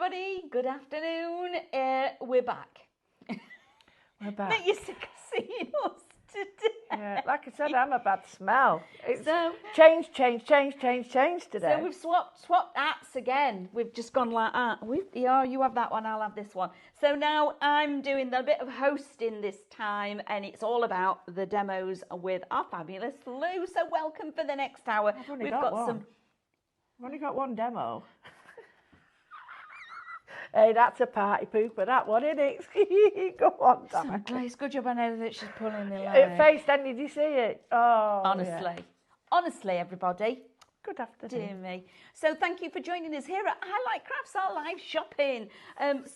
everybody, good afternoon. We're back. We're back. Aren't you sick of seeing us today? Yeah, like I said, I'm a bad smell. It's So- change today. So we've swapped hats again. We've just gone like that. You have that one, I'll have this one. So now I'm doing a bit of hosting this time, and it's all about the demos with our fabulous Lou. So welcome for the next hour. I've only got one demo. Hey, that's a party pooper, that one, isn't it? Go on, damn it. It's good job I know that she's pulling the leg. Face, then did you see it? Oh, Honestly, everybody. Good afternoon. Dear me. So thank you for joining us here at Highlight Crafts, our live shopping.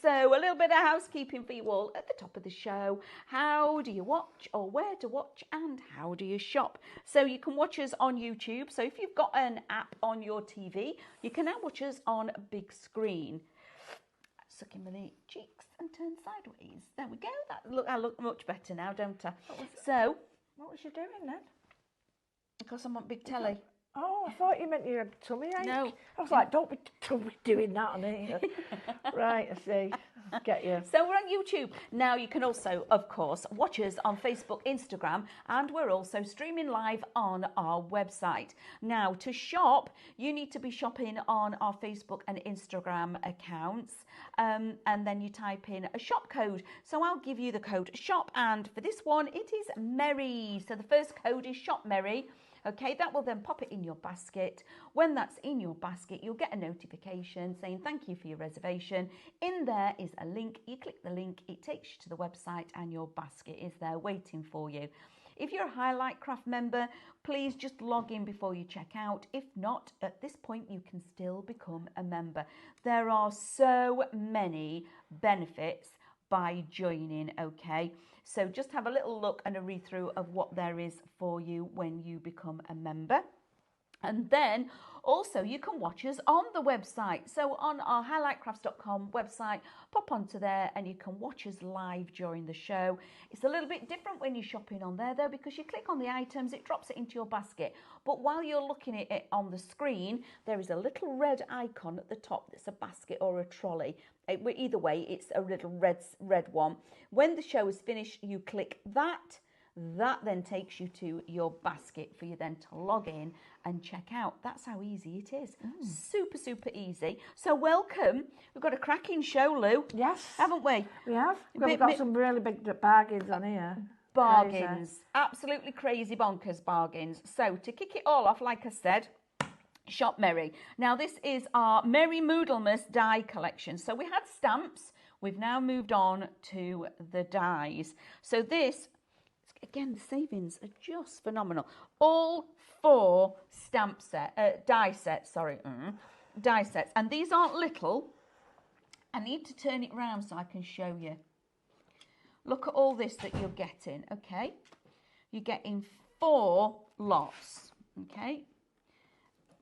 So a little bit of housekeeping for you all at the top of the show. How do you watch, or where to watch, and how do you shop? So you can watch us on YouTube. So if you've got an app on your TV, you can now watch us on a big screen. Sucking my cheeks and turn sideways. There we go. I look much better now, don't I? What was you doing then? Because I'm on big telly. Oh, I thought you meant you had a tummy ache. No. I was like, don't be doing that on here. Right, I see. Get you. So we're on YouTube. Now you can also, of course, watch us on Facebook, Instagram, and we're also streaming live on our website. Now, to shop, you need to be shopping on our Facebook and Instagram accounts, and then you type in a shop code. So I'll give you the code SHOP, and for this one, it is MERRY. So the first code is SHOP MERRY. Okay, that will then pop it in your basket. When that's in your basket, you'll get a notification saying thank you for your reservation. In there is a link. You click the link, it takes you to the website, and your basket is there waiting for you. If you're a Highlight Craft member, please just log in before you check out. If not, at this point, you can still become a member. There are so many benefits by joining, okay? So just have a little look and a read through of what there is for you when you become a member. And then also you can watch us on the website. So on our highlightcrafts.com website, pop onto there and you can watch us live during the show. It's a little bit different when you're shopping on there though, because you click on the items, it drops it into your basket. But while you're looking at it on the screen, there is a little red icon at the top that's a basket or a trolley. Either way, it's a little red one. When the show is finished, you click that. That then takes you to your basket for you then to log in and check out. That's how easy it is. Super, super easy. So welcome. We've got a cracking show, Lou. Yes. Haven't we? We have. We've got some really big bargains on here. Bargains. Crazy. Absolutely crazy bonkers bargains. So to kick it all off, like I said, Shop Merry. Now this is our Merry Moodlemas die collection. So we had stamps. We've now moved on to the dies. So this, again, the savings are just phenomenal. All 4 die sets, and these aren't little. I need to turn it round so I can show you. Look at all this that you're getting, okay? You're getting 4 lots, okay?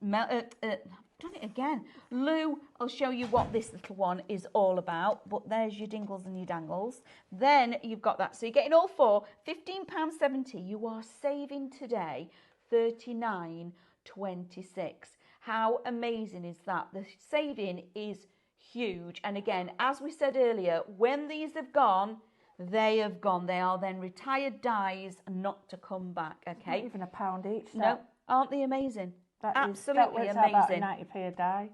I've done it again. Lou, I'll show you what this little one is all about, but there's your dingles and your dangles. Then you've got that. So you're getting all 4, £15.70. You are saving today $39.26. How amazing is that? The saving is huge. And again, as we said earlier, when these have gone, they have gone. They are then retired dies, not to come back, okay? Not even £1 each. No, aren't they amazing? Absolutely that amazing. About 90p a die.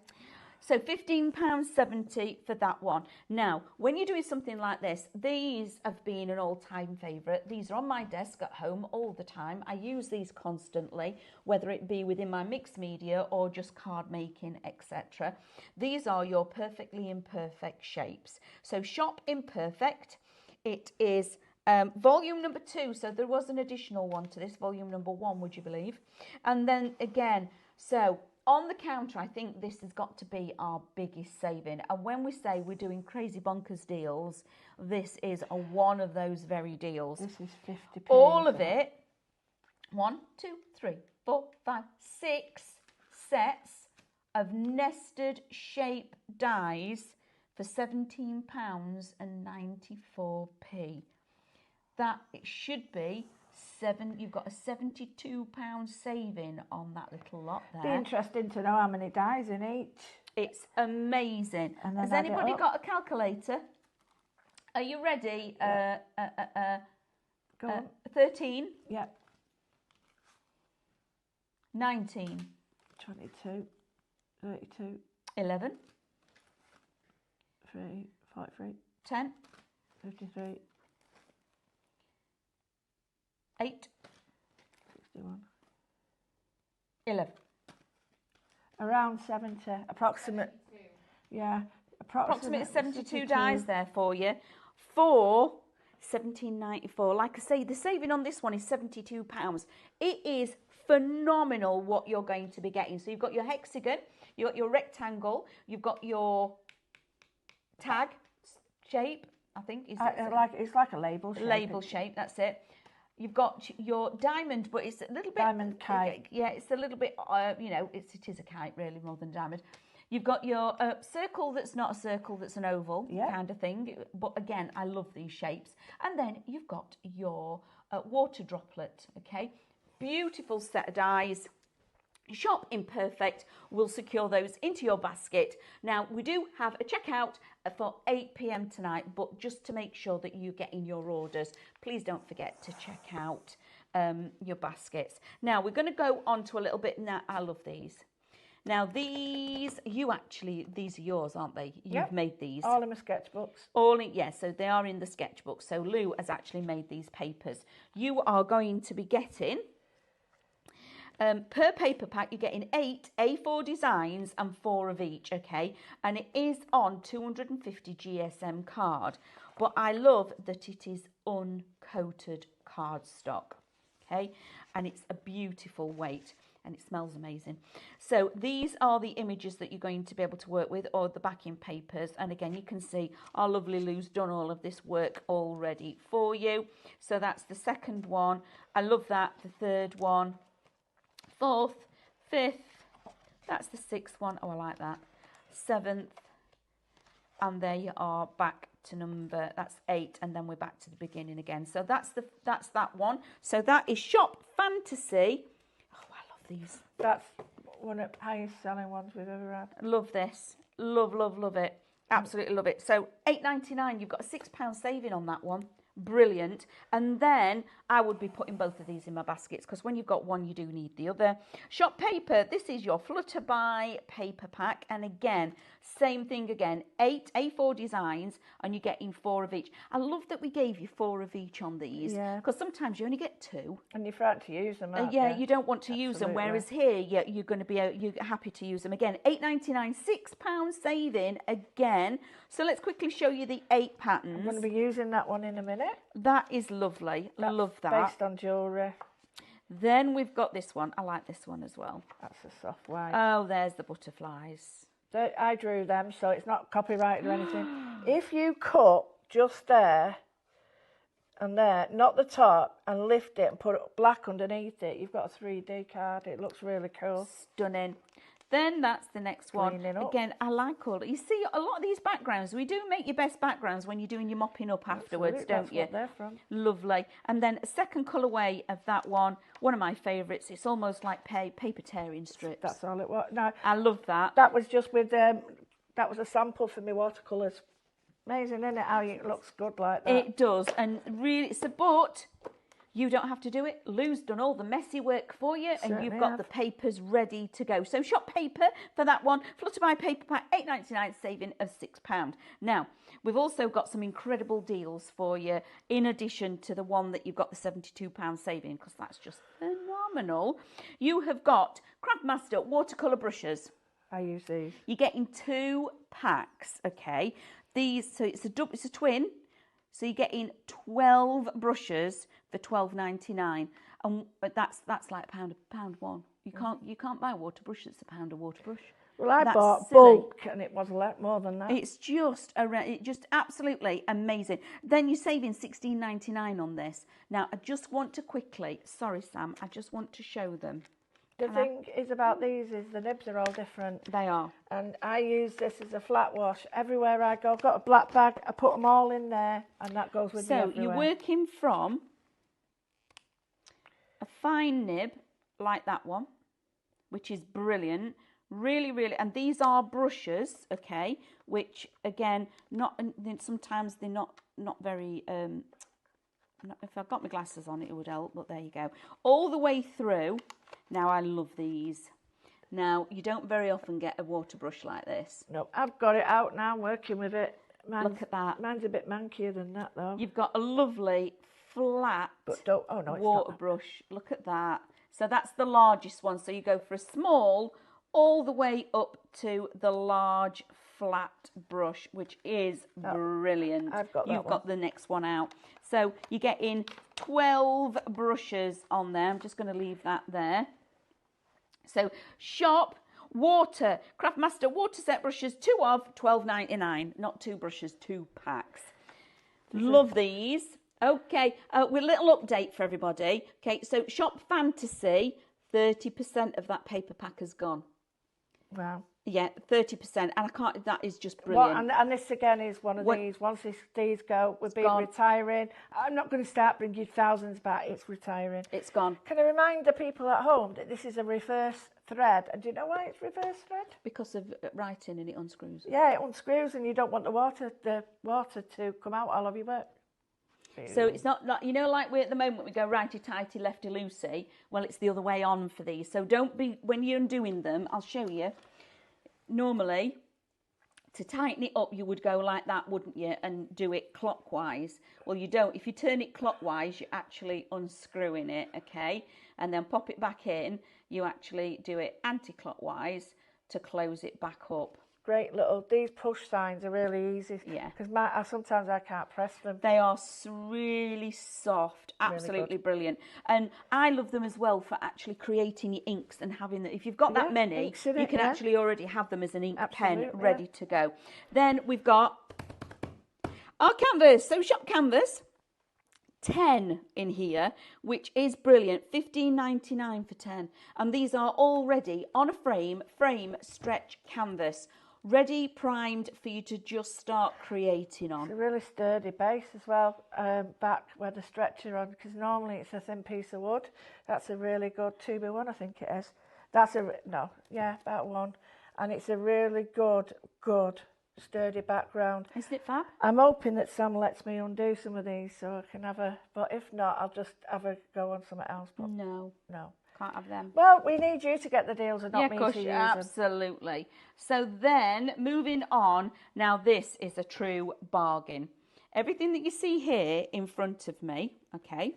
So £15.70 for that one. Now, when you're doing something like this, these have been an all-time favourite. These are on my desk at home all the time. I use these constantly, whether it be within my mixed media or just card making, etc. These are your perfectly imperfect shapes. So Shop Imperfect, it is volume number 2, so there was an additional one to this, volume number 1, would you believe? And then again, so on the counter, I think this has got to be our biggest saving. And when we say we're doing crazy bonkers deals, this is one of those very deals. This is 50p. All of it, 1, 2, 3, 4, 5, 6 sets of nested shape dies for £17.94. That it should be you've got a £72 saving on that little lot there. Be interesting to know how many dies in each. It's amazing. And then Has add it anybody up. got a calculator? Are you ready? Go on. 13, Yeah. 19, 22, 32, 11, 3, 43, 10, 53, 8, 61. 11. Around 70, approximate. Yeah, Approximately 72 dies there for you. For £17.94. Like I say, the saving on this one is £72. It is phenomenal what you're going to be getting. So you've got your hexagon, you've got your rectangle, you've got your tag shape, I think. It's like a label shape. Label shape, that's it. You've got your diamond, but it's a little bit... Diamond kite. Yeah, it's a little bit, it is a kite, really, more than diamond. You've got your circle that's not a circle, that's an oval kind of thing. But again, I love these shapes. And then you've got your water droplet, okay? Beautiful set of dies. Shop Imperfect will secure those into your basket. Now, we do have a checkout for 8 p.m. tonight, but just to make sure that you're getting your orders, please don't forget to check out your baskets. Now, we're going to go on to a little bit now. I love these. Now, these are yours, aren't they? You've made these. All in my sketchbooks. So they are in the sketchbook. So Lou has actually made these papers. You are going to be getting... per paper pack, you're getting 8 A4 designs and 4 of each, okay? And it is on 250 GSM card. But I love that it is uncoated cardstock, okay? And it's a beautiful weight and it smells amazing. So these are the images that you're going to be able to work with, or the backing papers. And again, you can see our lovely Lou's done all of this work already for you. So that's the second one. I love that. The third one. Fourth, fifth, that's the sixth one. Oh, I like that. Seventh, and there you are, back to number, that's 8, and then we're back to the beginning again. So that's that one. So that is Shop Fantasy. Oh, I love these. That's one of the highest selling ones we've ever had. Love this. Love, love, love it. Absolutely love it. So £8.99, you've got a £6 saving on that one. Brilliant. And then I would be putting both of these in my baskets, because when you've got one, you do need the other. Shop Paper, this is your Flutterby paper pack. And again, same thing again, 8 A4 designs, and you're getting 4 of each. I love that we gave you 4 of each on these, because sometimes you only get 2. And you're frightened to use them, aren't you don't want to use them, whereas here you're going to be you're happy to use them. Again, £8.99, £6 saving again. So let's quickly show you the 8 patterns. I'm going to be using that one in a minute. That is lovely. That's love that. Based on jewellery. Then we've got this one. I like this one as well. That's a soft white. Oh, there's the butterflies. I drew them, so it's not copyrighted or anything. If you cut just there and there, not the top, and lift it and put it black underneath it, you've got a 3D card. It looks really cool. Stunning. Then that's the next one. Again, I like all. You see, a lot of these backgrounds, we do make your best backgrounds when you're doing your mopping up afterwards, don't you? That's what they're from. Lovely. And then a second colourway of that one of my favourites. It's almost like paper tearing strips. That's all it was. No, I love that. That was just with that was a sample for my watercolours. Amazing, isn't it? How it looks good like that. It does, and really, but you don't have to do it. Lou's done all the messy work for you, and you've got the papers ready to go. So Shop Paper for that one. Flutterby paper pack, £8.99, saving of £6. Now, we've also got some incredible deals for you, in addition to the one that you've got the £72 saving, because that's just phenomenal. You have got Craftmaster watercolour brushes. I use these. You're getting 2 packs, okay? These, so it's a twin. So you're getting 12 brushes for £12.99, and that's like pound one. You can't buy a water brush that's £1 a water brush. Well, I bought bulk, and it was a lot more than that. It's just absolutely amazing. Then you're saving £16.99 on this. Now I just want to quickly, sorry Sam, I just want to show them. The thing is about these is the nibs are all different. They are. And I use this as a flat wash. Everywhere I go, I've got a black bag, I put them all in there, and that goes with me everywhere. So you're working from a fine nib, like that one, which is brilliant, Really, really, and these are brushes, okay, which again, sometimes they're not very, if I've got my glasses on it would help, but there you go. All the way through. Now I love these. Now, you don't very often get a water brush like this. No, I've got it out now, working with it. Look at that. Mine's a bit mankier than that though. You've got a lovely flat water brush. Look at that. So that's the largest one. So you go for a small all the way up to the large flat brush, which is brilliant. I've got that. You've got the next one out. So you get in 12 brushes on there. I'm just going to leave that there. So shop water Craftmaster water set brushes, 2 of £12.99. Not 2 brushes, 2 packs. Love these. Okay, with a little update for everybody. Okay, so Shop Fantasy, 30% of that paper pack has gone. Wow. Yeah, 30%, and I can't. That is just brilliant. Well, and this again is one of these. Once these go, we'll be retiring. I'm not going to start bringing thousands back. It's retiring. It's gone. Can I remind the people at home that this is a reverse thread? And do you know why it's reverse thread? Because of writing, and it unscrews. Yeah, it unscrews, and you don't want the water to come out all of your work. So it's not like, you know, like we at the moment we go righty-tighty, lefty-loosey. Well, it's the other way on for these. So don't be, when you're undoing them, I'll show you. Normally, to tighten it up, you would go like that, wouldn't you? And do it clockwise. Well, you don't. If you turn it clockwise, you're actually unscrewing it, okay? And then pop it back in. You actually do it anti-clockwise to close it back up. Great little, these push signs are really easy. Yeah. Because sometimes I can't press them. They are really soft, absolutely really brilliant. And I love them as well for actually creating your inks and having them. If you've got that many, you can actually already have them as an ink pen ready to go. Then we've got our canvas. So Shop Canvas, 10 in here, which is brilliant. $15.99 for 10. And these are already on a frame stretch canvas, ready, primed for you to just start creating on. It's a really sturdy base as well, back where the stretcher on, because normally it's a thin piece of wood. That's a really good 2x1, I think it is. That's about 1. And it's a really good sturdy background. Isn't it fab? I'm hoping that Sam lets me undo some of these so I can have but if not, I'll just have a go on something else. But no. Can't have them. Well, we need you to get the deals and not me to use them. Absolutely. So then, moving on, now this is a true bargain. Everything that you see here in front of me, okay,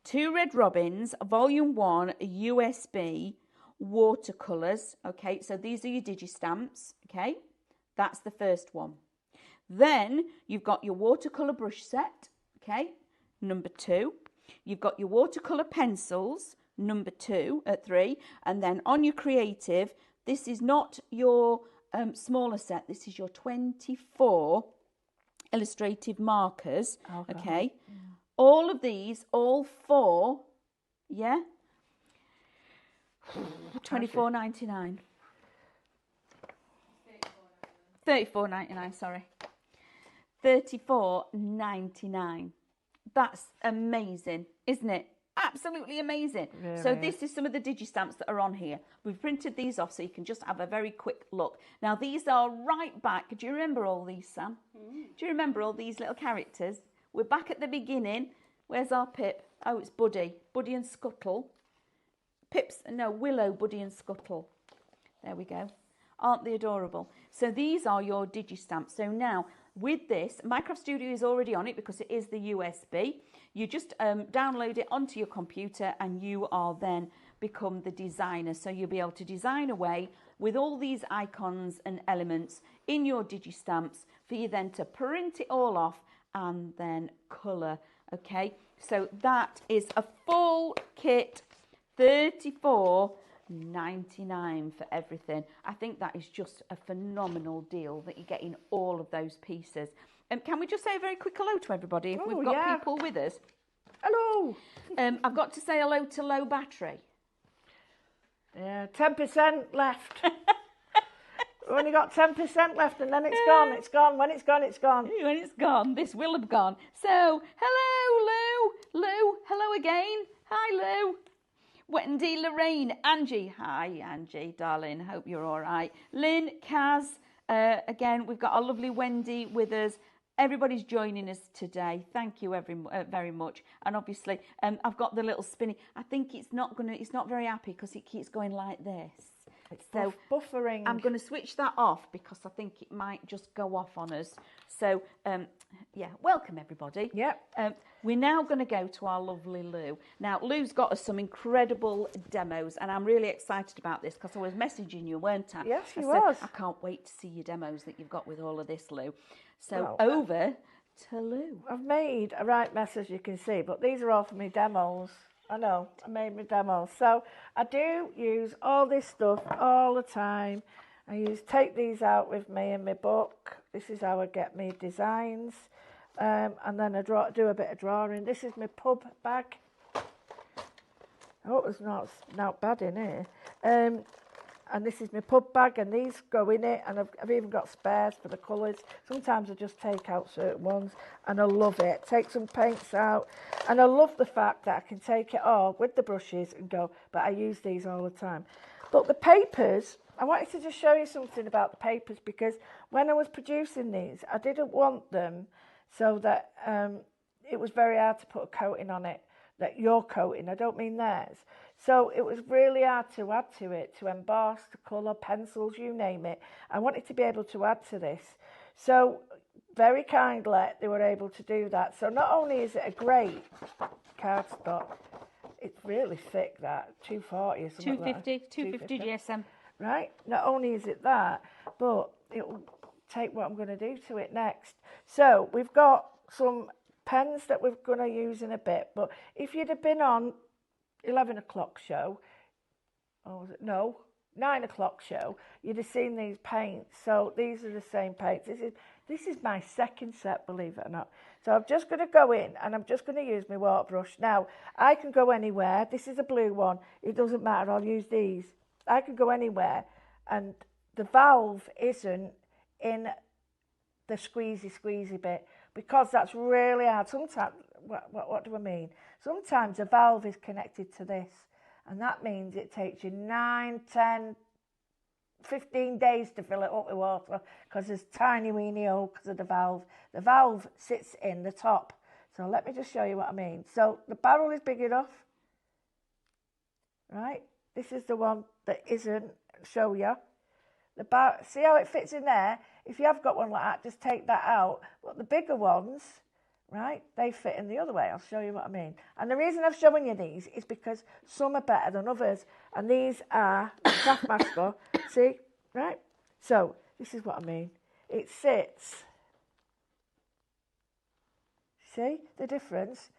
2 Red Robins, Volume 1, USB, watercolours, okay, so these are your digistamps, okay, that's the first one. Then you've got your watercolour brush set, okay, number 2. You've got your watercolour pencils, number 3, and then on your creative, this is not your smaller set, this is your 24 illustrative markers, okay. All of these, all 4, yeah, $24.99. $34.99, sorry. $34.99. That's amazing, isn't it? Absolutely amazing. Really? So this is some of the digistamps that are on here. We've printed these off so you can just have a very quick look. Now these are right back. Do you remember all these, Sam? Do you remember all these little characters? We're back at the beginning. Where's our Pip? Oh, it's Buddy. Buddy and Scuttle. Willow, Buddy and Scuttle. There we go. Aren't they adorable? So these are your digistamps. So now with this, Minecraft Studio is already on it because it is the USB. You just download it onto your computer and you are then become the designer. So you'll be able to design away with all these icons and elements in your digistamps for you then to print it all off and then colour. Okay, so that is a full kit, $34.99 for everything. I think that is just a phenomenal deal that you're getting all of those pieces. Can we just say a very quick hello to everybody if we've got people with us? Hello. I've got to say hello to Low Battery. Yeah, 10% left. We've only got 10% left and then it's gone. It's gone. When it's gone, it's gone. When it's gone, this will have gone. So, hello, Lou. Lou, hello again. Hi, Lou. Wendy, Lorraine, Angie. Hi, Angie, darling. Hope you're all right. Lynn, Kaz. Again, we've got our lovely Wendy with us. Everybody's joining us today. Thank you very much. And obviously, I've got the little spinny. I think it's not very happy because it keeps going like this. It's so buffering. I'm going to switch that off because I think it might just go off on us. So, yeah, welcome everybody. Yep. We're now going to go to our lovely Lou. Now, Lou's got us some incredible demos, and I'm really excited about this because I was messaging you, weren't I? Yes, you I said, was. I can't wait to see your demos that you've got with all of this, Lou. So, Well, over to Lou. I've made a right mess, as you can see, but these are all for me demos. I know, I made my demos. So I do use all this stuff all the time. I take these out with me in my book. This is how I get my designs. And then I do a bit of drawing. This is my pub bag. I hope it's not bad in here. And this is my pub bag, and these go in it, and I've even got spares for the colours. Sometimes I just take out certain ones, and I love it. Take some paints out, and I love the fact that I can take it all with the brushes and go, but I use these all the time. But the papers, I wanted to just show you something about the papers, because when I was producing these, I didn't want them so that it was very hard to put a coating on it, that your coating, I don't mean theirs. So it was really hard to add to it, to emboss, to colour, pencils, you name it. I wanted to be able to add to this. So very kindly, they were able to do that. So not only is it a great cardstock, it's really thick, that, 240 or something 250 GSM. Right? Not only is it that, but it will take what I'm going to do to it next. So we've got some pens that we're going to use in a bit, but if you'd have been on 11 o'clock show, or was it? No, 9 o'clock show, you'd have seen these paints. So these are the same paints. This is my second set, believe it or not. So I'm just going to go in and I'm just going to use my water brush. Now, I can go anywhere. This is a blue one. It doesn't matter. I'll use these. I can go anywhere, and the valve isn't in the squeezy bit, because that's really hard. Sometimes, what do I mean? Sometimes a valve is connected to this, and that means it takes you 9, 10, 15 days to fill it up with water, because there's tiny weeny hole because of the valve. The valve sits in the top. So let me just show you what I mean. So the barrel is big enough, right? This is the one that isn't. Show you. See how it fits in there? If you have got one like that, just take that out. But the bigger ones, right, they fit in the other way. I'll show you what I mean. And the reason I'm showing you these is because some are better than others. And these are Craftmaster. See? Right? So, this is what I mean. It sits. See the difference?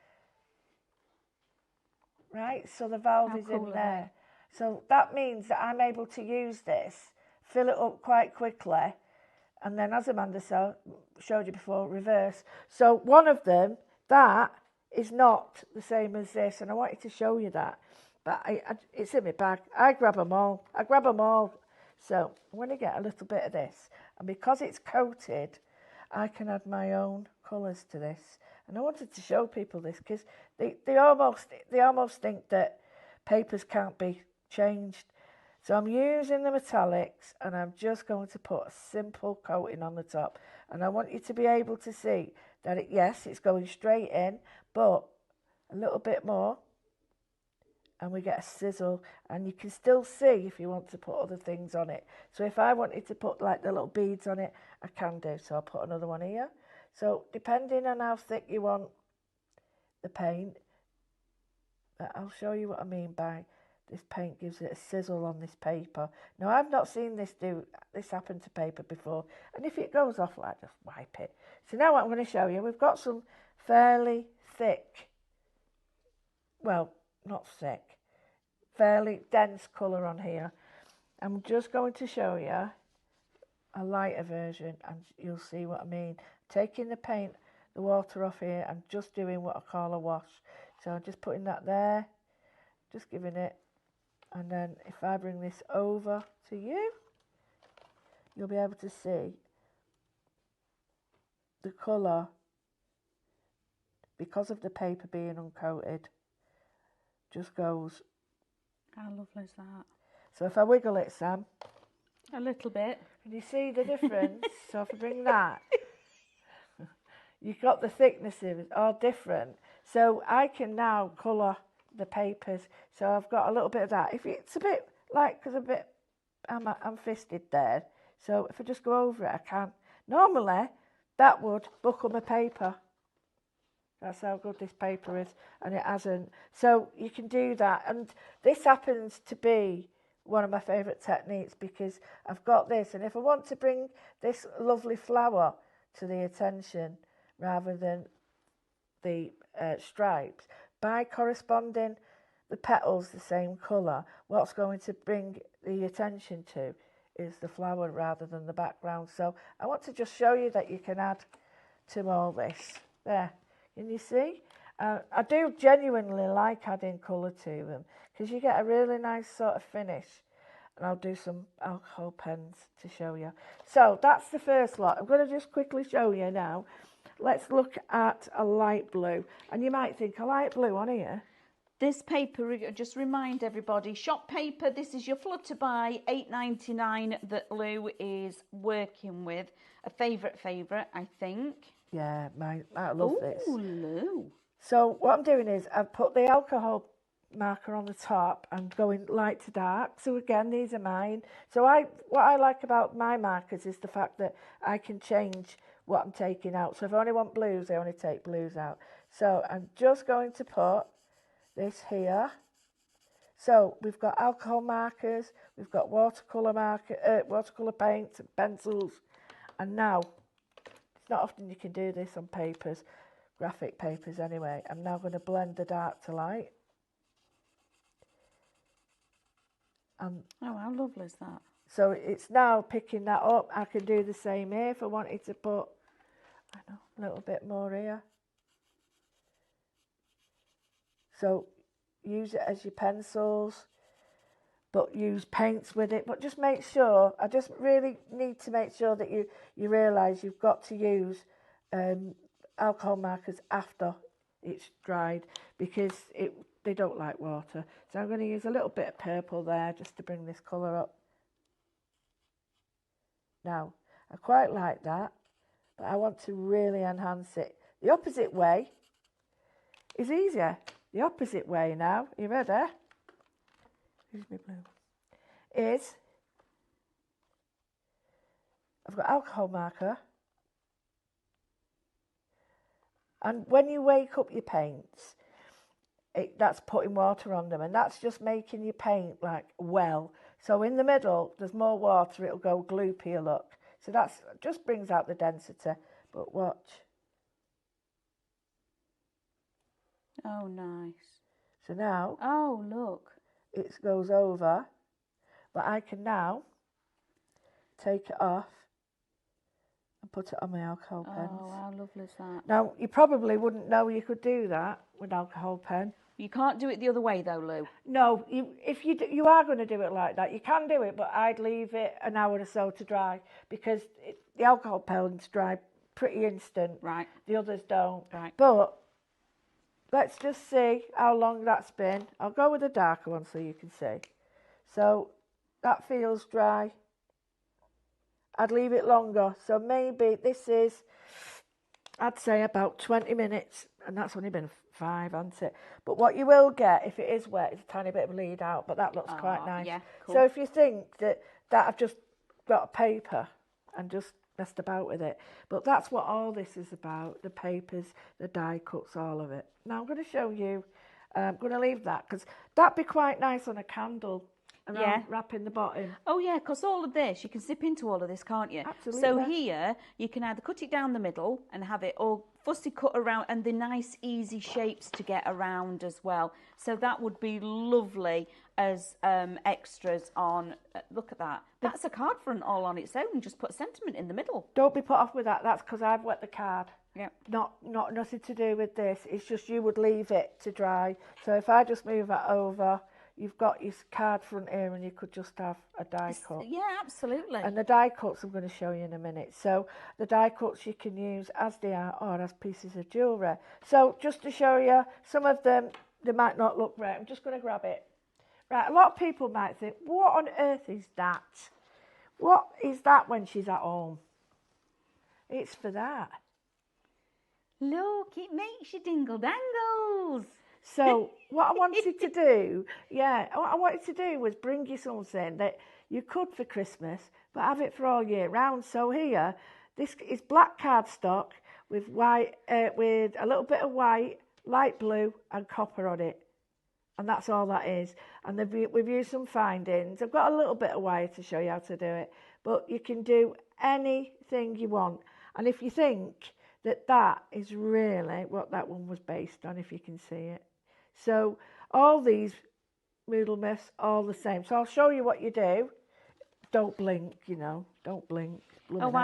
Right? So the valve is in there. So that means that I'm able to use this, fill it up quite quickly, and then, as Amanda showed you before, reverse. So one of them, that is not the same as this, and I wanted to show you that. But it's in my bag. I grab them all. So I'm going to get a little bit of this. And because it's coated, I can add my own colours to this. And I wanted to show people this, because they almost think that papers can't be changed. So I'm using the metallics, and I'm just going to put a simple coating on the top. And I want you to be able to see that, yes, it's going straight in, but a little bit more, and we get a sizzle. And you can still see if you want to put other things on it. So if I wanted to put like the little beads on it, I can do. So I'll put another one here. So depending on how thick you want the paint, I'll show you what I mean by this paint gives it a sizzle on this paper. Now, I've not seen this happen to paper before. And if it goes off, I just wipe it. So now what I'm going to show you, we've got some fairly thick, well, not thick, fairly dense colour on here. I'm just going to show you a lighter version, and you'll see what I mean. Taking the paint, the water off here, and just doing what I call a wash. So I'm just putting that there, just giving it. And then if I bring this over to you, you'll be able to see the colour, because of the paper being uncoated, just goes How lovely is that? So if I wiggle it, Sam, A little bit. can you see the difference? So if I bring that, you've got the thicknesses all different. So I can now colour the papers. So I've got a little bit of that. If it's a bit like, because I'm fisted there. So if I just go over it, I can. Normally, that would buckle my paper. That's how good this paper is, and it hasn't. So you can do that. And this happens to be one of my favourite techniques because I've got this. And if I want to bring this lovely flower to the attention rather than the stripes, by corresponding the petals the same colour, what's going to bring the attention to is the flower rather than the background. So I want to just show you that you can add to all this. There, can you see? I do genuinely like adding colour to them because you get a really nice sort of finish. And I'll do some alcohol pens to show you. So that's the first lot. I'm going to just quickly show you now. Let's look at a light blue. And you might think, a light blue on here? This paper, just remind everybody, shop paper, this is your Flutterby $8.99 that Lou is working with. A favourite, I think. Yeah, I love this. Oh, Lou. So what I'm doing is I've put the alcohol marker on the top and going light to dark. So again, these are mine. So what I like about my markers is the fact that I can change what I'm taking out. So if I only want blues, I only take blues out. So I'm just going to put this here. So we've got alcohol markers, we've got watercolour paints and pencils, and now it's not often you can do this on papers, graphic papers anyway. I'm now going to blend the dark to light. And oh, how lovely is that? so it's now picking that up. I can do the same here if I wanted to put, I know, a little bit more here. So use it as your pencils, but use paints with it. But just make sure, I just really need to make sure that you realise you've got to use alcohol markers after it's dried because they don't like water. So I'm going to use a little bit of purple there just to bring this colour up. Now, I quite like that, but I want to really enhance it. The opposite way is easier. The opposite way now, you ready? Here's my blue. Is, I've got alcohol marker. And when you wake up your paints, that's putting water on them. And that's just making your paint like well. So in the middle, there's more water, it'll go gloopier look. So that's just brings out the density. But watch. Oh, nice. So now, oh, look, it goes over, but I can now take it off and put it on my alcohol pens. oh, how lovely is that? Now, you probably wouldn't know you could do that with alcohol pen. You can't do it the other way though, Lou. No, if you are going to do it like that, you can do it, but I'd leave it an hour or so to dry because the alcohol pens dry pretty instant. Right. The others don't. Right. But let's just see how long that's been. I'll go with a darker one so you can see. So that feels dry. I'd leave it longer. So maybe this is, I'd say about 20 minutes. And that's only been 5, hasn't it? But what you will get, if it is wet, is a tiny bit of bleed out. But that looks quite nice. Yeah, cool. So if you think that I've just got a paper and just messed about with it. But that's what all this is about. The papers, the die cuts, all of it. Now I'm going to show you. I'm going to leave that because that'd be quite nice on a candle. Around wrapping the bottom. Oh yeah, because all of this, you can zip into all of this, can't you? Absolutely. So here, you can either cut it down the middle and have it all fussy cut around and the nice easy shapes to get around as well. So that would be lovely as extras on, look at that. That's a card front all on its own, just put a sentiment in the middle. Don't be put off with that, that's because I've wet the card. Yeah. Not nothing to do with this, it's just you would leave it to dry. So if I just move that over, you've got your card front here and you could just have a die cut. Yeah, absolutely. And the die cuts I'm going to show you in a minute. So the die cuts you can use as they are or as pieces of jewellery. So just to show you, some of them, they might not look right. I'm just going to grab it. Right, a lot of people might think, what on earth is that? What is that when she's at home? It's for that. Look, it makes you dingle dangles. So what I wanted to do, what I wanted to do was bring you something that you could for Christmas, but have it for all year round. So here, this is black cardstock with white, with a little bit of white, light blue, and copper on it. And that's all that is. And we've used some findings. I've got a little bit of wire to show you how to do it. But you can do anything you want. And if you think that is really what that one was based on, if you can see it. So all these Moodle myths, all the same. So I'll show you what you do. Don't blink, don't blink. Oh,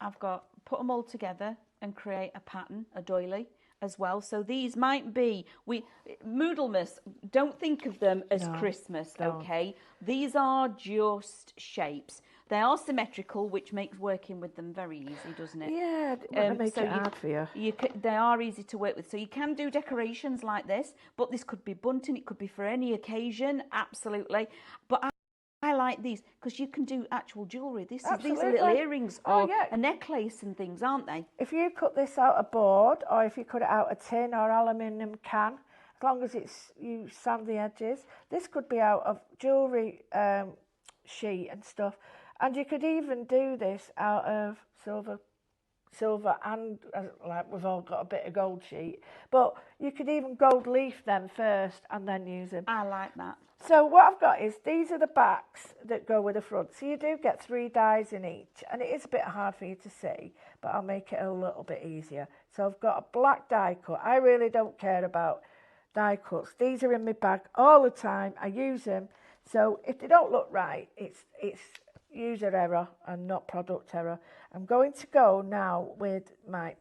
I've got, put them all together and create a pattern, a doily as well. So these might be, Moodlemas, don't think of them as Christmas, okay? These are just shapes. They are symmetrical, which makes working with them very easy, doesn't it? Yeah, it makes it hard for you. They are easy to work with. So you can do decorations like this, but this could be bunting, it could be for any occasion, absolutely. But I like these because you can do actual jewellery. These are little earrings or a necklace and things, aren't they? If you cut this out a board, or if you cut it out a tin or aluminium can, as long as you sand the edges, this could be out of jewellery sheet and stuff. And you could even do this out of silver and, like we've all got a bit of gold sheet. But you could even gold leaf them first and then use them. I like that. So what I've got is, these are the backs that go with the front. So you do get 3 dies in each. And it is a bit hard for you to see, but I'll make it a little bit easier. So I've got a black die cut. I really don't care about die cuts. These are in my bag all the time. I use them. So if they don't look right, it's user error and not product error. I'm going to go now with my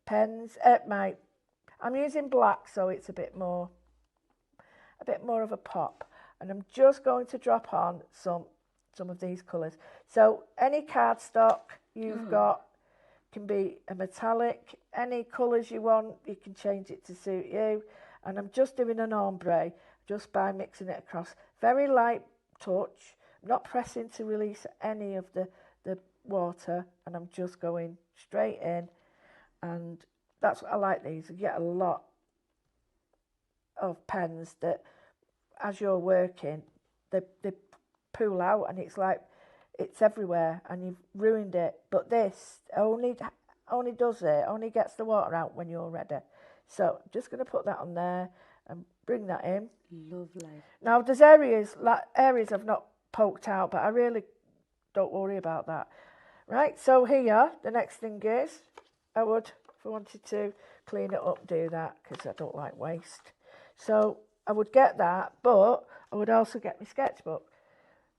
pens. I'm using black, so it's a bit more of a pop, and I'm just going to drop on some of these colours. So any cardstock you've got can be a metallic, any colours you want, you can change it to suit you. And I'm just doing an ombre just by mixing it across. Very light touch. I'm not pressing to release any of the water, and I'm just going straight in. And that's what I like these. You get a lot of pens that, as you're working, they pool out, and it's like it's everywhere and you've ruined it. But this only gets the water out when you're ready. So I'm just going to put that on there and bring that in. Lovely. Now there's areas I've not poked out, but I really don't worry about that. Right, so here the next thing is, I would, if I wanted to clean it up, do that, because I don't like waste. So I would get that, but I would also get my sketchbook.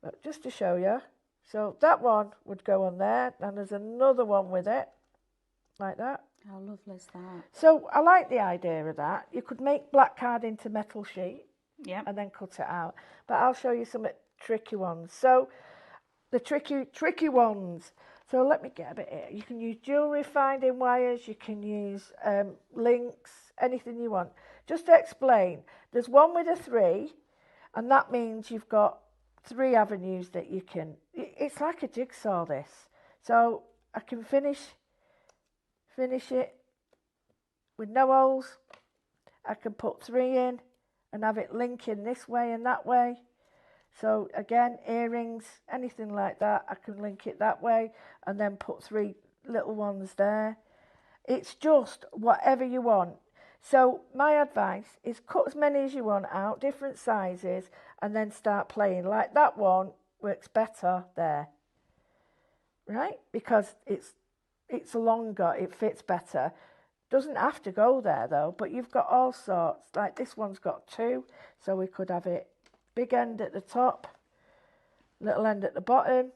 But just to show you, so that one would go on there, and there's another one with it, like that. How lovely is that? So I like the idea of that. You could make black card into metal sheet, and then cut it out. But I'll show you some tricky ones. So the tricky ones. So let me get a bit here. You can use jewellery finding wires. You can use links, anything you want. Just to explain, there's one with a 3, and that means you've got 3 avenues that you can. It's like a jigsaw, this. So I can finish it with no holes. I can put 3 in and have it linking this way and that way. So again, earrings, anything like that, I can link it that way and then put 3 little ones there. It's just whatever you want. So my advice is cut as many as you want out, different sizes, and then start playing. Like that one works better there, right? Because it's longer, it fits better. Doesn't have to go there though, but you've got all sorts. Like this one's got 2, so we could have it big end at the top, little end at the bottom,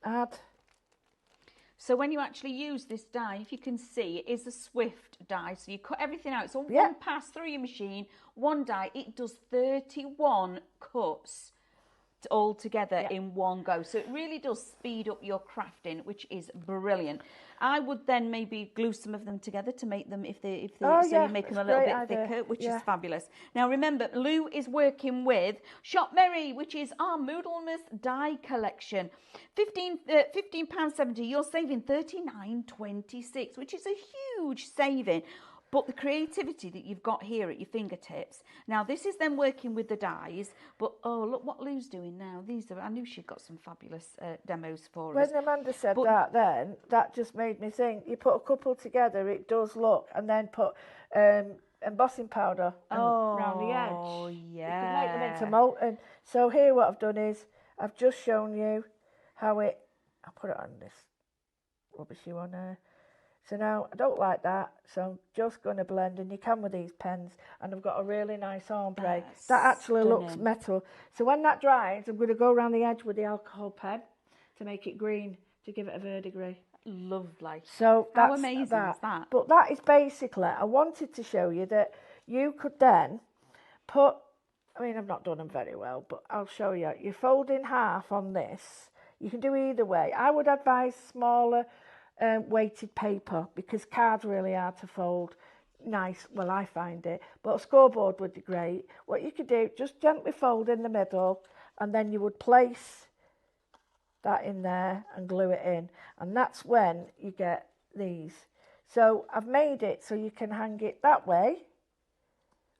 add. So when you actually use this die, if you can see, it is a swift die. So you cut everything out. So one pass through your machine, one die, it does 31 cuts all together in one go. So it really does speed up your crafting, which is brilliant. I would then maybe glue some of them together to make them, you make them a little bit thicker, which is fabulous. Now remember, Lou is working with Shop Merry, which is our Moodlemas die collection. £15.70, you're saving £39.26, which is a huge saving. But the creativity that you've got here at your fingertips. Now, this is then working with the dies, but oh, look what Lou's doing now. I knew she'd got some fabulous demos for us. When Amanda said that then, that just made me think, you put a couple together, it does look, and then put embossing powder around the edge. Oh, yeah. You can make them into molten. So here what I've done is, I've just shown you how I'll put it on this rubbishy one there. So now, I don't like that, so I'm just going to blend, and you can with these pens, and I've got a really nice ombre. That actually looks metal. So when that dries, I'm going to go around the edge with the alcohol pen to make it green, to give it a verdigris. Lovely. So that's how amazing is that? But that is basically, I wanted to show you that you could then put, I mean, I've not done them very well, but I'll show you. You fold in half on this. You can do either way. I would advise smaller weighted paper, because cards really hard to fold nice. Well, I find it, but a scoreboard would be great. What you could do, just gently fold in the middle, and then you would place that in there and glue it in, and that's when you get these. So I've made it so you can hang it that way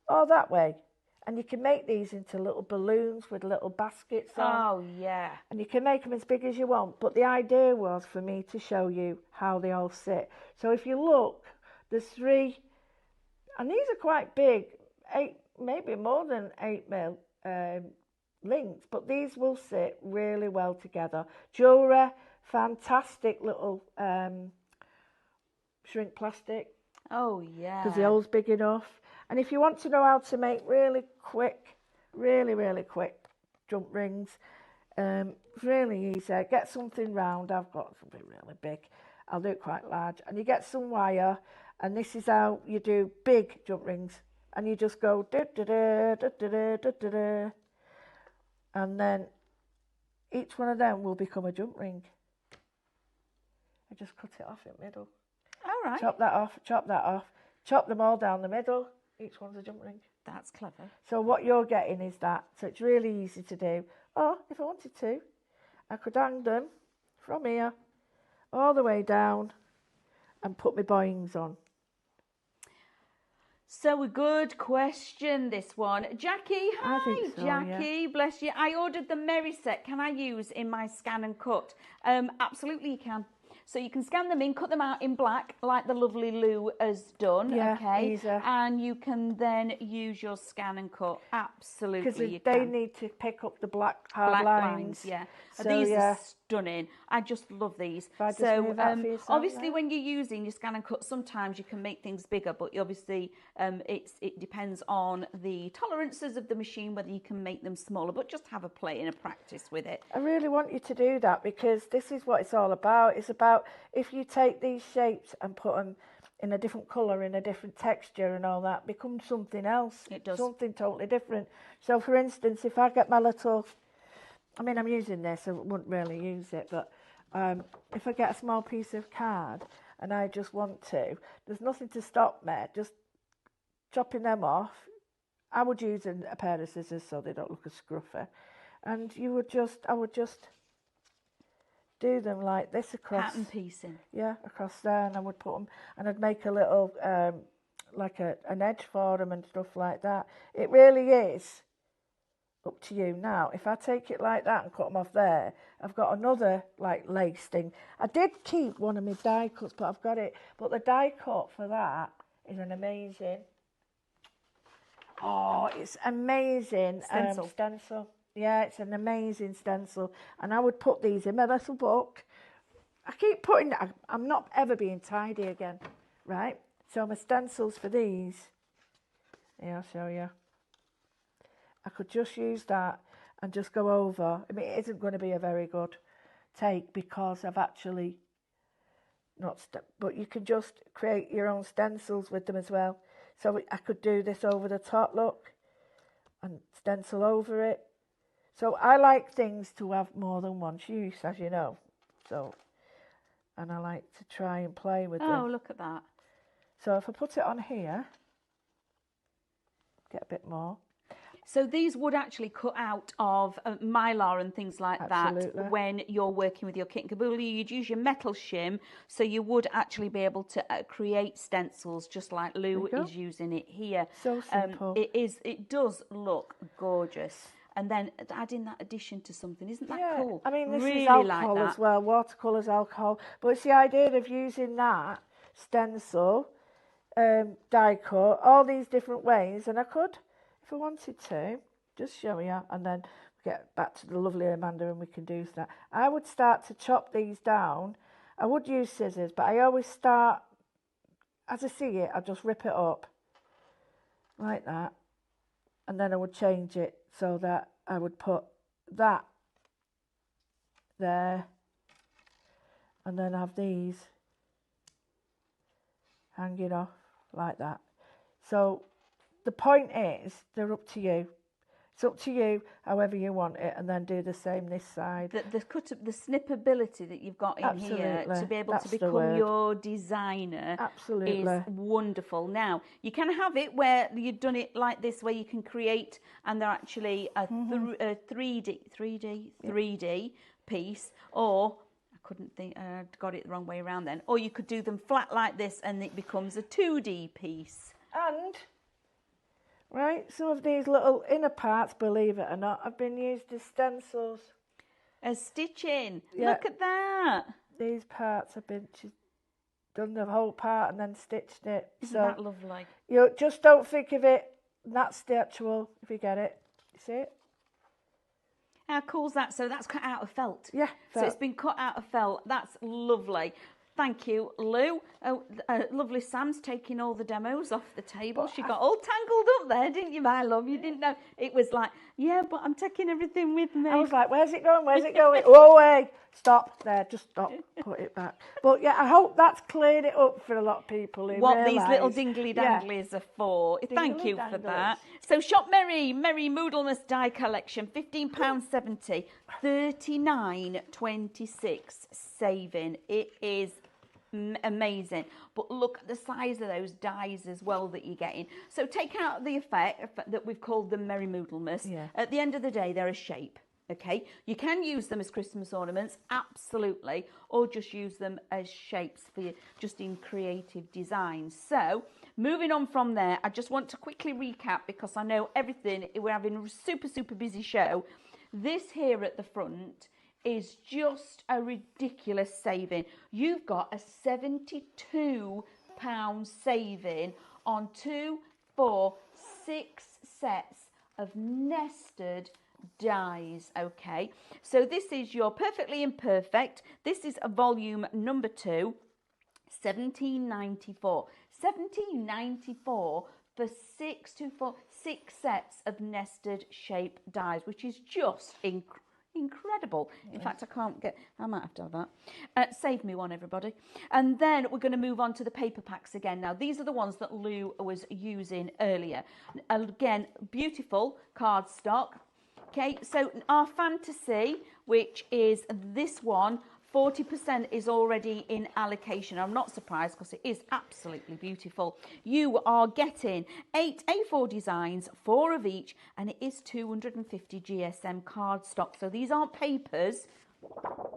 or that way. And you can make these into little balloons with little baskets on. Oh, yeah. And you can make them as big as you want. But the idea was for me to show you how they all sit. So if you look, there's 3, and these are quite big, 8, maybe more than 8 mil links. But these will sit really well together. Jewellery, fantastic little shrink plastic. Oh, yeah. Because the hole's big enough. And if you want to know how to make really quick jump rings, it's really easy. Get something round. I've got something really big. I'll do it quite large. And you get some wire, and this is how you do big jump rings. And you just go da-da-da-da-da-da-da-da. And then each one of them will become a jump ring. I just cut it off in the middle. All right. Chop that off, chop them all down the middle. Each one's a jump ring. That's clever. So what you're getting is that. So it's really easy to do. Or if I wanted to, I could hang them from here all the way down and put my boings on. So a good question, this one. Jackie, hi, I think so, Jackie, yeah. Bless you. I ordered the Merry set. Can I use in my scan and cut? Absolutely you can. So you can scan them in, cut them out in black, like the lovely Lou has done, okay? Easy. And you can then use your scan and cut. Absolutely, you Because they can. need to pick up the black hard lines. Yeah. So, these are stunning. I just love these. So obviously, there. when you're using your scan and cut, sometimes you can make things bigger, but obviously it depends on the tolerances of the machine whether you can make them smaller. But just have a play and a practice with it. I really want you to do that, because this is what it's all about. It's about if you take these shapes and put them in a different colour, in a different texture and all that, becomes something else. It does. Something totally different. So, for instance, if I get my little... I mean, I'm using this, I wouldn't really use it, but if I get a small piece of card and I just want to, there's nothing to stop me, just chopping them off. I would use a pair of scissors so they don't look as scruffy. And I would just do them like this across. Pattern piecing. Yeah, across there, and I would put them, and I'd make a little, like an edge for them and stuff like that. It really is up to you. Now, if I take it like that and cut them off there, I've got another like lace thing. I did keep one of my die cuts, but I've got it. But the die cut for that is an amazing, it's amazing stencil. Yeah, it's an amazing stencil. And I would put these in my little book. I keep putting, I'm not ever being tidy again, right? So my stencils for these, yeah, I'll show you. I could just use that and just go over. I mean, it isn't going to be a very good take because I've actually but you can just create your own stencils with them as well. So I could do this over the top, look, and stencil over it. So I like things to have more than one use, as you know. So, and I like to try and play with them. Oh, look at that. So if I put it on here, get a bit more. So these would actually cut out of mylar and things like Absolutely. that when you're working with your kit and caboodle. You'd use your metal shim, so you would actually be able to create stencils just like Lou is using it here. So simple. It does look gorgeous. And then adding that addition to something, isn't that cool? I mean, this really is alcohol like that. as well, watercolours, alcohol. But it's the idea of using that stencil, die cut, all these different ways. And I could, if I wanted to, just show you, and then get back to the lovely Amanda and we can do that. I would start to chop these down. I would use scissors, but I always start, as I see it, I just rip it up like that. And then I would change it so that I would put that there and then have these hanging off like that. So the point is, they're up to you. It's up to you however you want it, and then do the same this side. The snippability that you've got in here to be able to become your designer is wonderful. Now, you can have it where you've done it like this, where you can create, and they're actually a 3D piece, or I couldn't think, I got it the wrong way around then, or you could do them flat like this and it becomes a 2D piece. And right, some of these little inner parts, believe it or not, have been used as stencils. As stitching. Yeah. Look at that. These parts have been, she's done the whole part and then stitched it. Isn't that lovely? You just don't think of it, that's the actual, if you get it. You see it? How cool's that? So that's cut out of felt. Yeah. Felt. So it's been cut out of felt. That's lovely. Thank you, Lou. Lovely Sam's taking all the demos off the table. She got all tangled up there, didn't you, my love? You didn't know. It was like, yeah, but I'm taking everything with me. I was like, where's it going? Where's it going? Oh, wait. Stop there. Just stop. Put it back. But yeah, I hope that's cleared it up for a lot of people who what these little dingly danglies are for. Thank you for that. So shop Merry Moodlemas die collection, £15.70, $39.26 saving. It is amazing, but look at the size of those dies as well that you're getting. So take out the effect that we've called them Merry Moodlemas. Yeah. At the end of the day, they're a shape. Okay, you can use them as Christmas ornaments, absolutely, or just use them as shapes for you, just in creative designs. So moving on from there, I just want to quickly recap, because I know everything, we're having a super busy show. This here at the front is just a ridiculous saving. You've got a £72 saving on 2, 4, 6 sets of nested dies. Okay, so this is your Perfectly Imperfect. This is a volume number 2, £17.94. £17.94 for 6 sets of nested shape dies, which is just incredible. In fact, I might have to have that. Save me one, everybody. And then we're going to move on to the paper packs again. Now, these are the ones that Lou was using earlier. Again, beautiful cardstock. Okay, so our fantasy, which is this one, 40% is already in allocation. I'm not surprised, because it is absolutely beautiful. You are getting 8 A4 designs, 4 of each, and it is 250 GSM cardstock. So these aren't papers,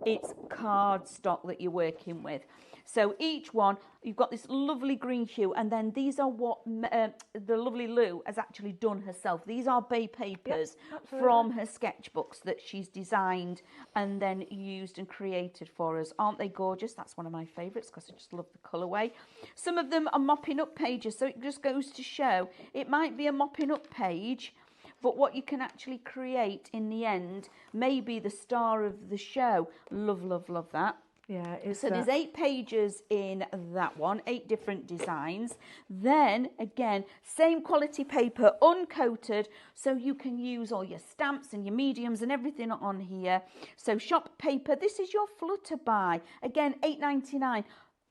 it's cardstock that you're working with. So each one, you've got this lovely green hue, and then these are what the lovely Lou has actually done herself. These are bay papers from her sketchbooks that she's designed and then used and created for us. Aren't they gorgeous? That's one of my favourites, because I just love the colourway. Some of them are mopping up pages, so it just goes to show it might be a mopping up page, but what you can actually create in the end may be the star of the show. Love that. Yeah, so there's 8 pages in that one, 8 different designs. Then again, same quality paper, uncoated, so you can use all your stamps and your mediums and everything on here. So shop paper, this is your flutter buy. Again, £8.99.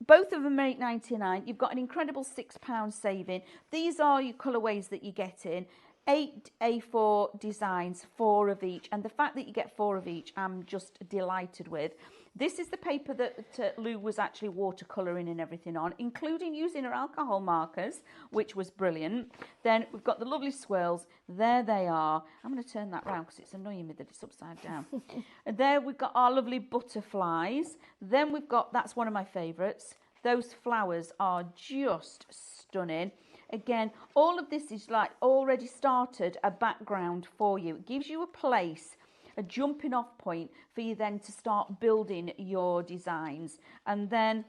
Both of them are £8.99. You've got an incredible £6 saving. These are your colourways that you get in. 8 A4 designs, 4 of each, and the fact that you get 4 of each, I'm just delighted with. This is the paper that Lou was actually watercolouring and everything on, including using her alcohol markers, which was brilliant. Then we've got the lovely swirls. There they are. I'm going to turn that round because it's annoying me that it's upside down. And there we've got our lovely butterflies. Then we've got, that's one of my favourites. Those flowers are just stunning. Again, all of this is like already started a background for you. It gives you a place, a jumping off point for you then to start building your designs. And then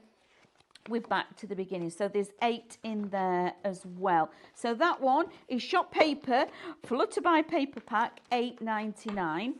we're back to the beginning. So there's 8 in there as well. So that one is shop paper, Flutterby paper pack, $8.99.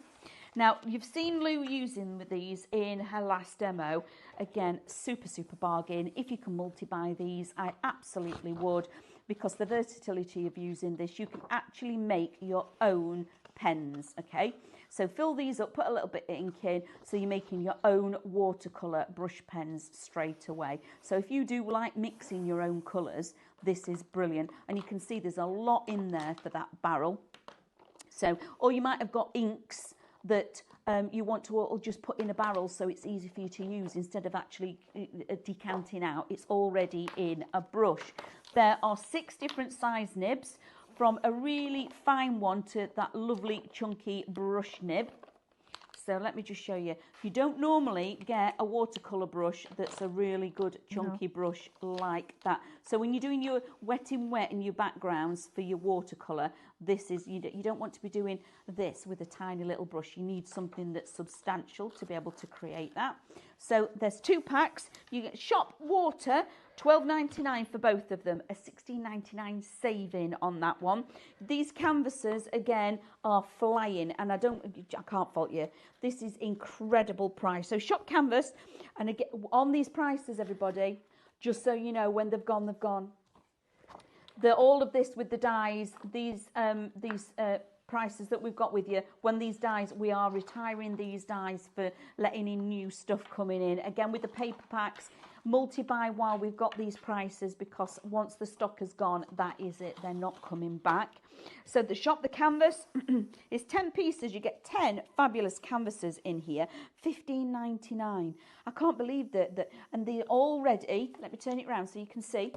Now, you've seen Lou using these in her last demo. Again, super, super bargain. If you can multi-buy these, I absolutely would, because the versatility of using this, you can actually make your own pens, okay? So fill these up, put a little bit of ink in, so you're making your own watercolour brush pens straight away. So if you do like mixing your own colours, this is brilliant. And you can see there's a lot in there for that barrel. So, or you might have got inks that you want to just put in a barrel so it's easy for you to use instead of actually decanting out. It's already in a brush. There are 6 different size nibs, from a really fine one to that lovely chunky brush nib. So let me just show you. You don't normally get a watercolour brush that's a really good chunky brush like that. So when you're doing your wet in wet in your backgrounds for your watercolour, this is, you don't want to be doing this with a tiny little brush. You need something that's substantial to be able to create that. So there's 2 packs. You get shop water, $12.99 for both of them, a $16.99 saving on that one. These canvases again are flying, and I can't fault you. This is incredible price. So shop canvas, and again on these prices, everybody, just so you know, when they've gone, they've gone. All of this with the dies, these prices that we've got with you, when these dies, we are retiring these dies for letting in new stuff coming in. Again, with the paper packs, multi-buy while we've got these prices, because once the stock has gone, that is it. They're not coming back. So the shop, the canvas is 10 pieces. You get 10 fabulous canvases in here, $15.99. I can't believe that. And they're already, let me turn it around so you can see,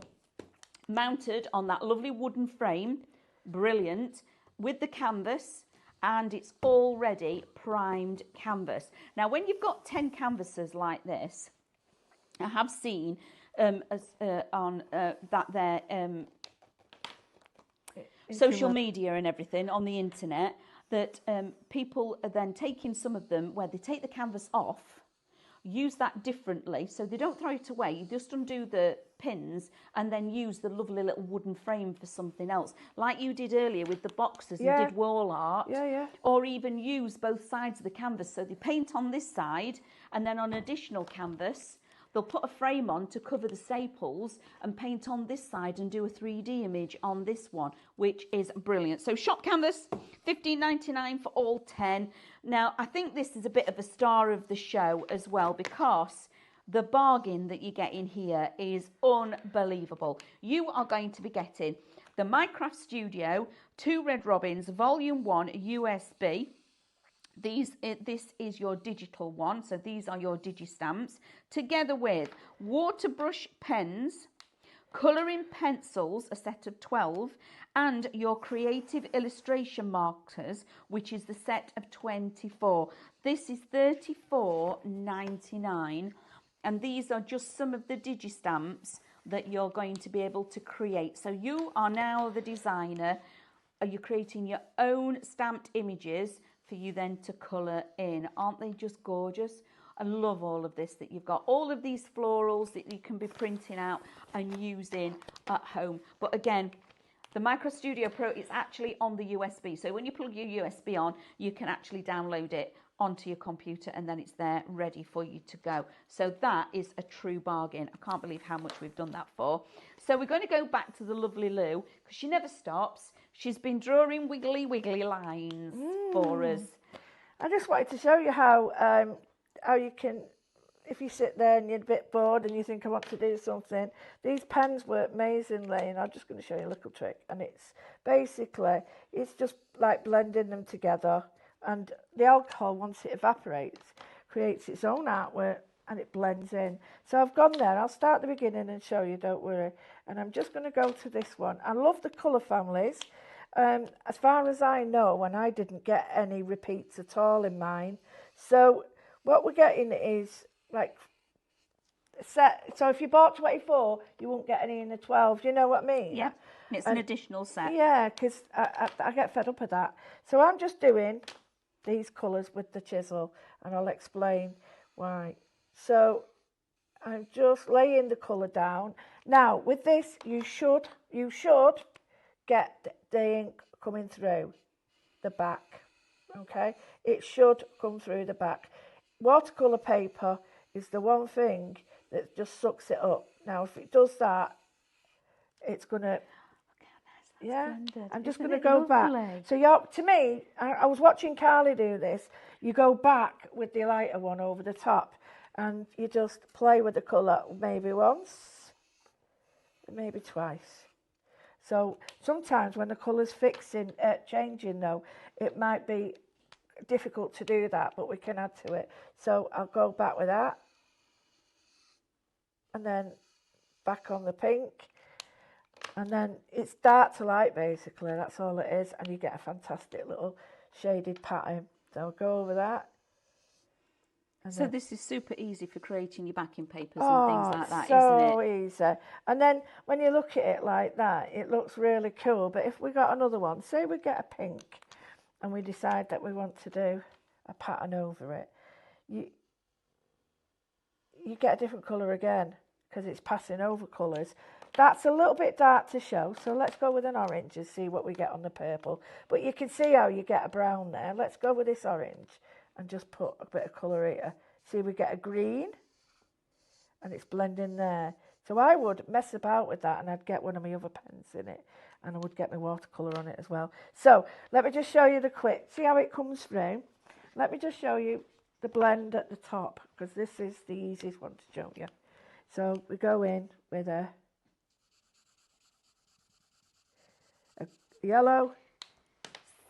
mounted on that lovely wooden frame, brilliant, with the canvas, and it's already primed canvas. Now, when you've got 10 canvases like this, I have seen on social media and everything on the internet that people are then taking some of them where they take the canvas off, use that differently, so they don't throw it away. You just undo the pins and then use the lovely little wooden frame for something else, like you did earlier with the boxes. You did wall art, or even use both sides of the canvas. So they paint on this side, and then on additional canvas they'll put a frame on to cover the staples and paint on this side and do a 3D image on this one, which is brilliant. So shop canvas, $15.99 for all 10. Now, I think this is a bit of a star of the show as well, because the bargain that you get in here is unbelievable. You are going to be getting the Minecraft Studio 2 Red Robins Volume 1 USB. This is your digital one, so these are your digi-stamps, together with water brush pens, colouring pencils, a set of 12, and your creative illustration markers, which is the set of 24. This is $34.99, and these are just some of the digi-stamps that you're going to be able to create. So you are now the designer. Are you creating your own stamped images for you then to colour in? Aren't they just gorgeous? I love all of this that you've got. All of these florals that you can be printing out and using at home. But again, the Micro Studio Pro is actually on the USB. So when you plug your USB on, you can actually download it onto your computer, and then it's there ready for you to go. So that is a true bargain. I can't believe how much we've done that for. So we're going to go back to the lovely Lou, because she never stops. She's been drawing wiggly lines for us. I just wanted to show you how you can if you sit there and you're a bit bored and you think I want to do something, these pens work amazingly, and I'm just going to show you a little trick. And it's basically, it's just like blending them together, and the alcohol, once it evaporates, creates its own artwork and it blends in. So I've gone there, I'll start at the beginning and show you, don't worry. And I'm just going to go to this one. I love the colour families. As far as I know, and I didn't get any repeats at all in mine. So what we're getting is like set. So if you bought 24, you won't get any in the 12. You know what I mean? Yeah, it's an additional set. Yeah, because I get fed up with that. So I'm just doing these colours with the chisel, and I'll explain why. So I'm just laying the colour down. Now with this, you should get the ink coming through the back. Okay, it should come through the back. Watercolour paper is the one thing that just sucks it up. Now, if it does that, it's gonna. Yeah, I'm just gonna go back. So to me, I was watching Carly do this. You go back with the lighter one over the top, and you just play with the colour maybe once, maybe twice. So sometimes when the colour's changing though, it might be difficult to do that, but we can add to it. So I'll go back with that, and then back on the pink, and then it's dark to light basically, that's all it is, and you get a fantastic little shaded pattern. So I'll go over that. So this is super easy for creating your backing papers and things like that, so isn't it? easy. And then when you look at it like that, it looks really cool. But if we got another one, say we get a pink, and we decide that we want to do a pattern over it, you get a different colour again, because it's passing over colours. That's a little bit dark to show, so let's go with an orange and see what we get on the purple. But you can see how you get a brown there. Let's go with this orange and just put a bit of colour here. See, we get a green, and it's blending there. So I would mess about with that, and I'd get one of my other pens in it, and I would get my watercolour on it as well. So let me just show you the quick. See how it comes through? Let me just show you the blend at the top, because this is the easiest one to show you. So we go in with a yellow.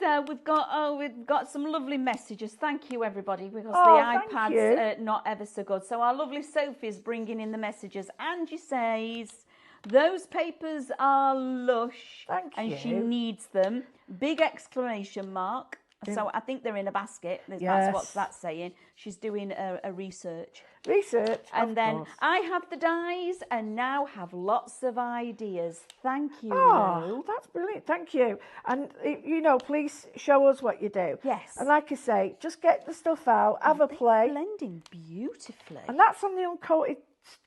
So we've got some lovely messages. Thank you, everybody, because the iPad's are not ever so good. So our lovely Sophie's bringing in the messages. Angie says, those papers are lush. Thank you. And she needs them. Big exclamation mark. So I think they're in a basket. That's what that's saying. She's doing a research. And then course. I have the dies and now have lots of ideas. Thank you. Oh, that's brilliant. Thank you. And, please show us what you do. Yes. And like I say, just get the stuff out, have a play. Blending beautifully. And that's on the uncoated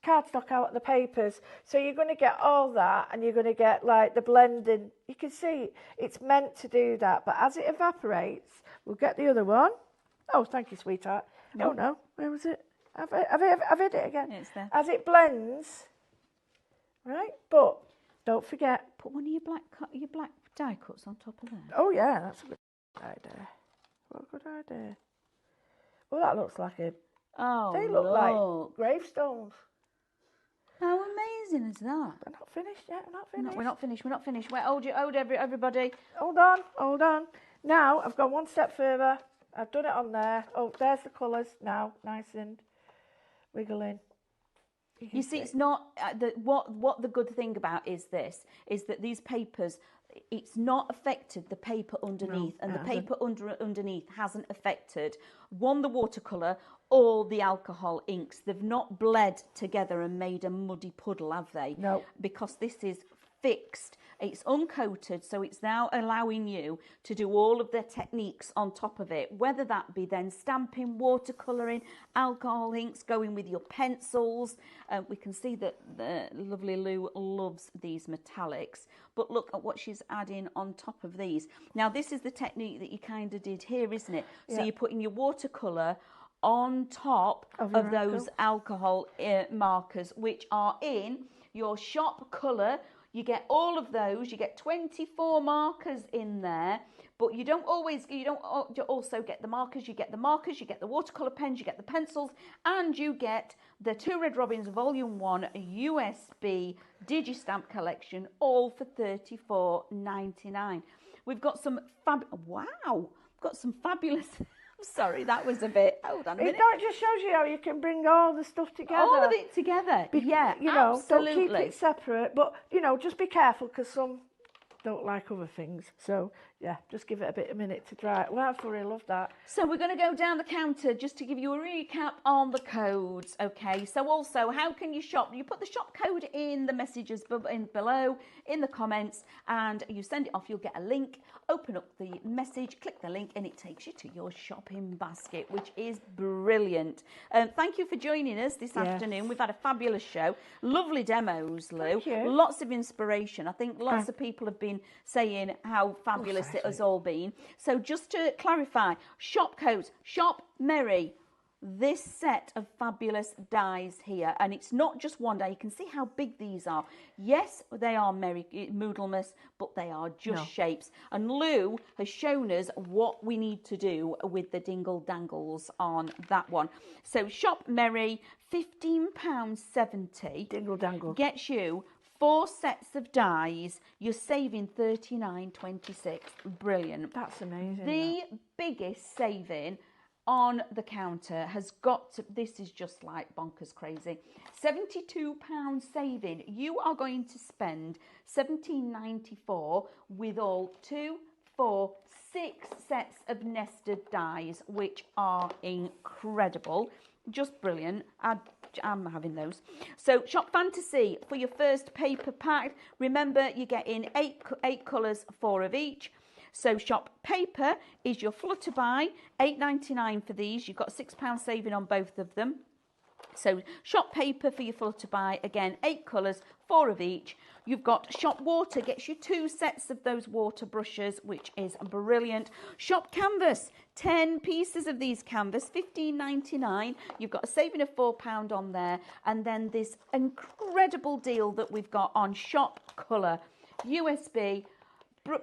cardstock out of the papers. So you're going to get all that, and you're going to get like the blending. You can see it's meant to do that. But as it evaporates, we'll get the other one. Oh, thank you, sweetheart. No. Oh, no. Where was it? I've hid it again. It's there. As it blends, right? But don't forget. Put one of your black die cuts on top of that. Oh, yeah, that's a good idea. What a good idea. Oh, that looks like a... Oh, they look like gravestones. How amazing is that? We're not finished yet. We're not finished. We're not finished. Wait, hold everybody. Hold on. Now, I've gone one step further. I've done it on there. Oh, there's the colours now, nice and wiggling. You see, it's not what the good thing about is that these papers, it's not affected the paper underneath, and the paper underneath hasn't affected the watercolour or the alcohol inks. They've not bled together and made a muddy puddle, have they? No. Because this is fixed. It's uncoated, so it's now allowing you to do all of the techniques on top of it, whether that be then stamping, watercolouring, alcohol inks, going with your pencils. We can see that the lovely Lou loves these metallics, but look at what she's adding on top of these. Now, this is the technique that you kind of did here, isn't it? Yeah. So you're putting your watercolour on top of those alcohol markers, which are in your shop colour. You get all of those, you get 24 markers in there, But you don't also get the markers. You get the markers, you get the watercolour pens, you get the pencils, and you get the 2 Red Robins Volume 1 USB Digistamp collection, all for $34.99. We've got some fabulous. I'm sorry, that was a bit. Hold on a minute. It just shows you how you can bring all the stuff together. All of it together. Yeah, you know, absolutely. Don't keep it separate, but you know, just be careful because some don't like other things. So yeah, just give it a minute to dry. Well, I really love that. So we're going to go down the counter just to give you a recap on the codes. Okay, so also how can you shop? You put the shop code in the messages below in the comments, and you send it off. You'll get a link. Open up the message, click the link, and it takes you to your shopping basket, which is brilliant. Thank you for joining us this afternoon. We've had a fabulous show. Lovely demos, Lou. Thank you. Lots of inspiration. I think lots of people have been saying how fabulous it has all been. So just to clarify, shop codes, shop merry. This set of fabulous dies here, and it's not just one die. You can see how big these are. Yes, they are moodlemas, but they are just shapes. And Lou has shown us what we need to do with the dingle dangles on that one. So shop merry, £15.70. Dingle dangle gets you 4 sets of dies. You're saving $39.26. Brilliant. That's amazing. The biggest saving on the counter has got to, this is just like bonkers crazy, £72 saving. You are going to spend $17.94 with all 2, 4, 6 sets of nested dies, which are incredible. Just brilliant. I'm having those. So shop fantasy for your first paper pack. Remember, you get in 8 colours, 4 of each. So shop paper is your flutter buy, $8.99 for these. You've got £6 saving on both of them. So shop paper for your flutter buy, again, 8 colours, 4 of each. You've got shop water, gets you 2 sets of those water brushes, which is brilliant. Shop canvas, 10 pieces of these canvas, $15.99. You've got a saving of £4 on there. And then this incredible deal that we've got on shop colour, USB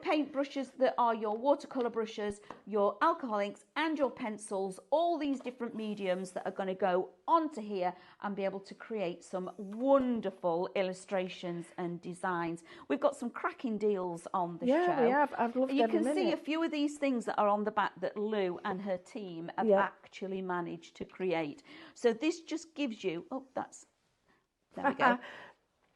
paint brushes that are your watercolour brushes, your alcohol inks and your pencils, all these different mediums that are going to go onto here and be able to create some wonderful illustrations and designs. We've got some cracking deals on the show. Yeah, we have. I've loved You can see a few of these things that are on the back that Lou and her team have actually managed to create. So this just gives you, there we go.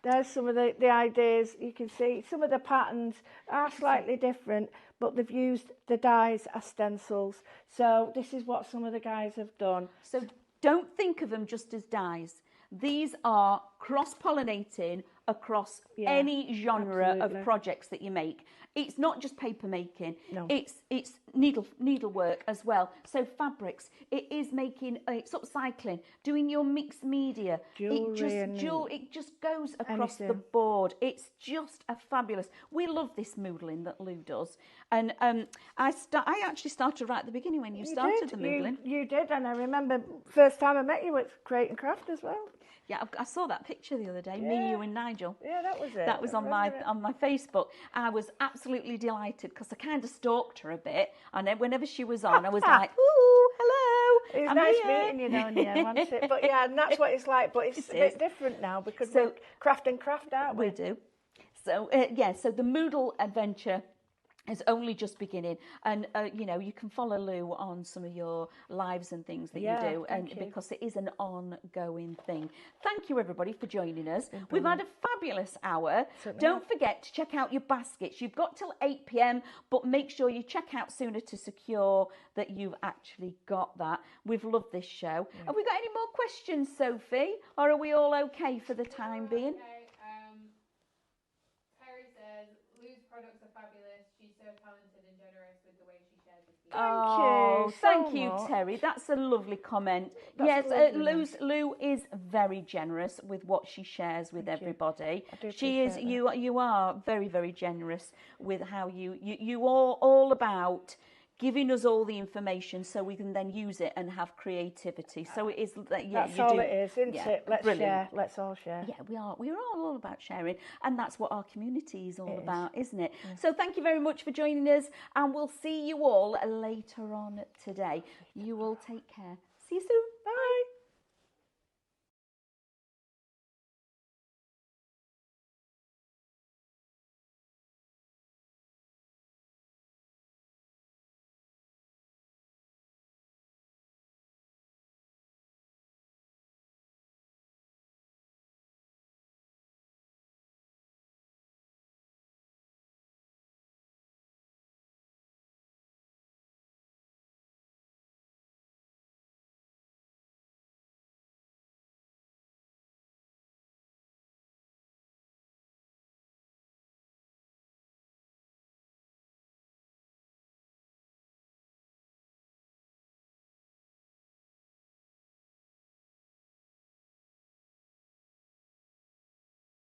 There's some of the ideas. You can see some of the patterns are slightly different, but they've used the dies as stencils. So this is what some of the guys have done. So don't think of them just as dies. These are cross-pollinating across any genre of projects that you make. It's not just paper making. No. It's needlework as well. So fabrics. It is making. It's upcycling. Doing your mixed media. Jewelry. It just goes across the board. It's just a fabulous. We love this moodling that Lou does. And I actually started right at the beginning when you started the moodling. You did, and I remember first time I met you at Create and Craft as well. Yeah, I saw that picture the other day, me, you and Nigel. Yeah, that was it. That was on my Facebook. I was absolutely delighted because I kind of stalked her a bit. And then whenever she was on, I was like, ooh, hello. It was nice meeting you down there, wasn't it? But yeah, and that's what it's like. But it's a bit different now because we're craft and craft, aren't we? We do. So, so the Moodle adventure is only just beginning, and you can follow Lou on some of your lives and things that you do, and because it is an ongoing thing. Thank you everybody for joining us. We've had a fabulous hour. Don't forget to check out your baskets. You've got till 8 p.m, but make sure you check out sooner to secure that you've actually got that. We've loved this show. Have we got any more questions, Sophie, or are we all okay for the time being? Terry says Lou's products are fabulous. She's so talented and generous with the way she shares with people. Thank you, Terry. That's a lovely comment. Yes, Lou is very generous with what she shares with everybody. She is. You are very, very generous with how you are all about giving us all the information so we can then use it and have creativity. So it is, yeah, That's all it is, isn't it? Let's brilliant. share. Let's all share. Yeah, we're all about sharing, and that's what our community is all It is. about, isn't it? So thank you very much for joining us, and we'll see you all later on today. You all take care. See you soon. Bye.